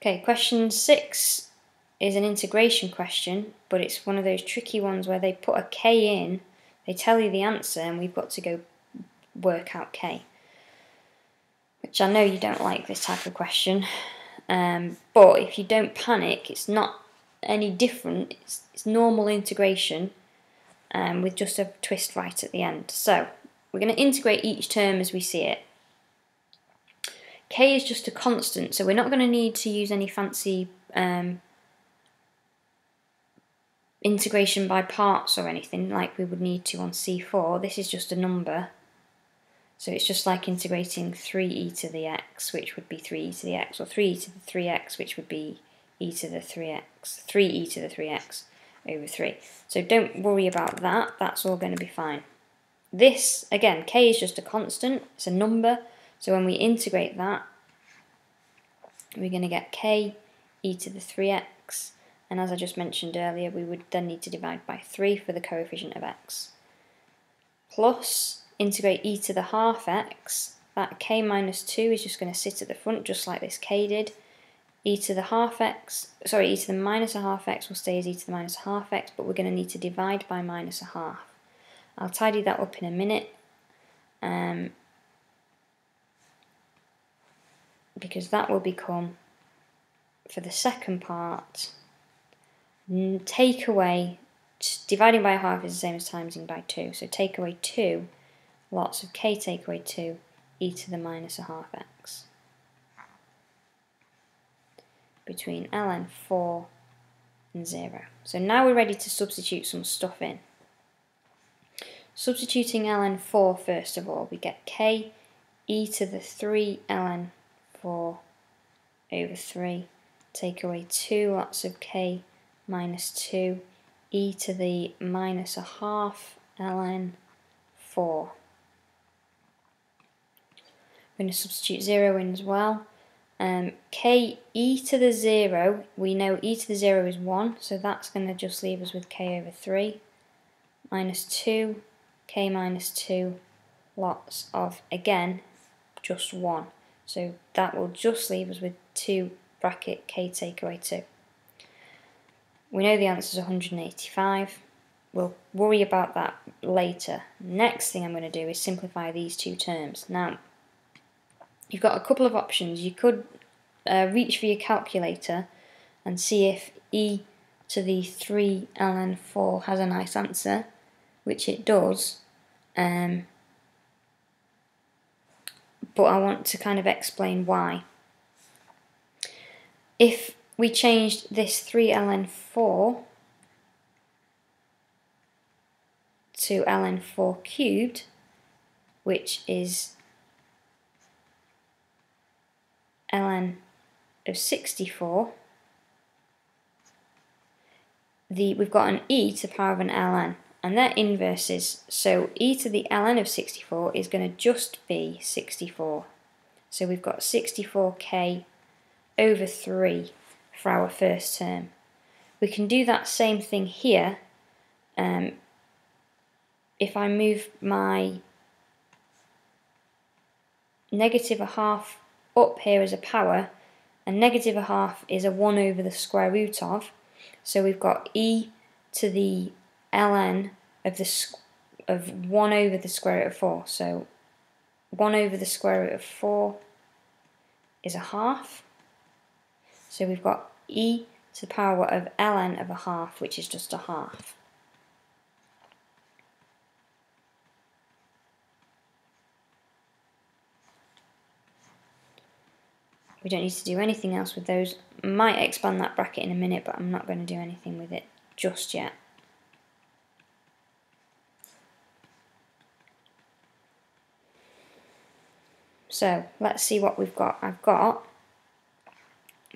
Okay, question 6 is an integration question, but it's one of those tricky ones where they put a k in, they tell you the answer, and we've got to go work out k. Which I know you don't like this type of question, but if you don't panic, it's not any different. It's normal integration with just a twist right at the end. So we're going to integrate each term as we see it. K is just a constant, so we're not going to need to use any fancy integration by parts or anything like we would need to on C4. This is just a number. So it's just like integrating 3e to the x, which would be 3e to the x, or 3e to the 3x, which would be e to the 3x, 3e to the 3x over 3. So don't worry about that, that's all going to be fine. This, again, k is just a constant, it's a number, so when we integrate that, we're going to get k e to the 3x, and as I just mentioned earlier, we would then need to divide by 3 for the coefficient of x, plus integrate e to the half x, that k minus 2 is just going to sit at the front just like this k did. E to the half x, sorry, e to the minus a half x will stay as e to the minus a half x, but we're going to need to divide by minus a half. I'll tidy that up in a minute, because that will become, for the second part, take away, dividing by a half is the same as timesing by 2, so take away 2, lots of k take away 2, e to the minus a half x, between ln 4 and 0. So now we're ready to substitute some stuff in. Substituting ln 4 first of all, we get k e to the 3 ln 4 over 3, take away 2 lots of k minus 2, e to the minus a half ln 4. I'm going to substitute 0 in as well. K e to the 0, we know e to the 0 is 1, so that's going to just leave us with k over 3, minus 2, k minus 2, lots of, again, just 1. So that will just leave us with 2 bracket k take away 2. We know the answer is 185. We'll worry about that later. Next thing I'm going to do is simplify these two terms. Now, you've got a couple of options. You could reach for your calculator and see if e to the 3 ln 4 has a nice answer, which it does. But I want to kind of explain why. If we changed this 3 ln 4 to ln 4 cubed, which is ln of 64, we've got an e to the power of an ln, and they're inverses, so e to the ln of 64 is going to just be 64. So we've got 64k over 3 for our first term. We can do that same thing here. If I move my negative a half up here as a power, and negative a half is a 1 over the square root of, so we've got e to the ln of 1 over the square root of 4. So 1 over the square root of 4 is a half. So we've got e to the power of ln of a half, which is just a half. We don't need to do anything else with those. Might expand that bracket in a minute, but I'm not going to do anything with it just yet. So let's see what we've got. I'm going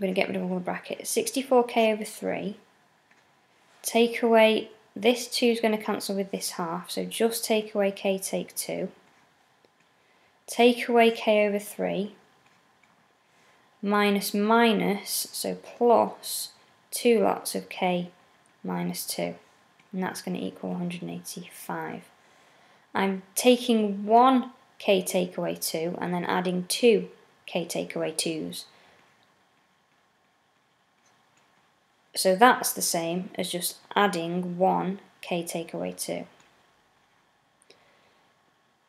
to get rid of all the brackets. 64k over 3. Take away, this 2 is going to cancel with this half, so just take away k take 2. Take away k over 3. Minus minus, so plus 2 lots of k minus 2. And that's going to equal 185. I'm taking 1 k take away 2 and then adding 2 k take away 2s. So that's the same as just adding 1 k take away 2.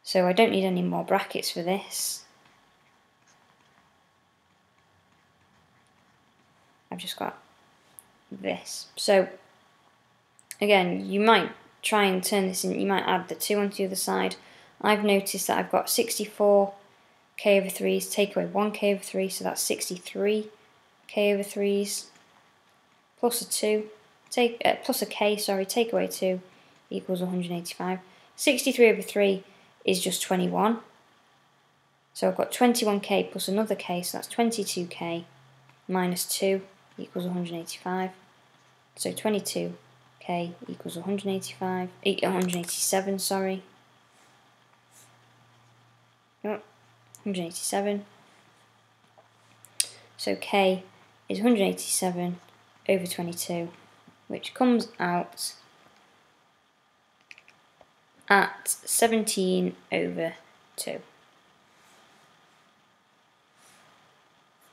So I don't need any more brackets for this. I've just got this. So again, you might try and turn this in, you might add the 2 onto the other side. I've noticed that I've got 64 k over 3's, take away 1 k over 3, so that's 63 k over 3's, plus a 2, plus a k, sorry, take away 2 equals 185. 63 over 3 is just 21. So I've got 21k plus another k, so that's 22k minus 2 equals 185. So 22k equals 187, sorry. Yep, 187. So k is 187 over 22, which comes out at 17 over 2.